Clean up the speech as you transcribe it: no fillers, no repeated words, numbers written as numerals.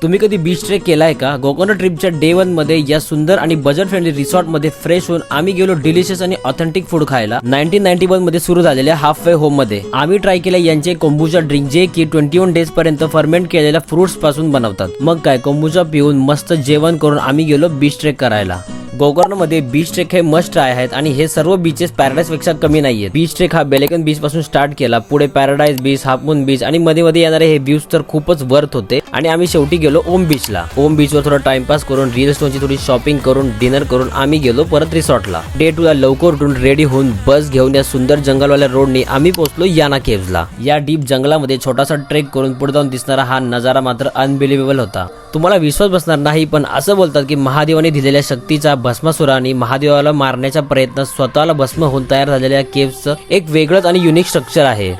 तुम्ही कधी beach trek केलाय का? गोकर्ण ट्रिपच्या डे 1 मध्ये या सुंदर आणि बजेट फ्रेंडली रिसॉर्ट मध्ये फ्रेश होऊन आम्ही गेलो डिलिशियस आणि ऑथेंटिक फूड खायला 1991 मध्ये सुरू झालेल्या हाफ वे होम मध्ये. आम्ही ट्राय केले यांचे कोंबुचा ड्रिंक, जे की 21 डेज पर्यंत फर्मेंट केलेल्या फ्रुट्स पासून बनवतात. मग काय, कोंबुचा पिऊन मस्त जेवण करून आम्ही गेलो बीच ट्रेक करायला. गोकर्ण मध्ये बीच ट्रेक हे मस्ट ट्राय आहेत आणि हे सर्व बीचेस पॅराडाइज पेक्षा कमी नाहीयेत. बीच ट्रेक हा बेलेकन बीच पासून स्टार्ट केला, पुढे पॅराडाइज बीच, हाफमून बीच आणि मध्ये मध्ये येणारे हे व्ह्यूज तर खूपच वर्थ होते. आणि आम्ही शेवटी गेलो ओम बीचला. ओम बीचवर थोडा टाइमपास करून, रिअल स्टोनची थोडी शॉपिंग करून, डिनर करून आम्ही गेलो परत रिसॉर्टला. डे 2 ला लवकर उठून रेडी होऊन बस घेऊन या सुंदर जंगलवाल्या रोडने आम्ही पोहोचलो याना केव्हजला. या डीप जंगलामध्ये छोटासा ट्रेक करून पुढे जाऊन दिसणारा हा नजारा मात्र अनबिलिव्हेबल होता. तुम्हाला विश्वास बसणार नाही, पण असं बोलतात की महादेवाने दिलेल्या शक्तीचा भस्मासुराने महादेवाला मारण्याच्या प्रयत्नात स्वतःला भस्म होऊन तयार झालेल्या केव्हचं एक वेगळंच आणि युनिक स्ट्रक्चर आहे.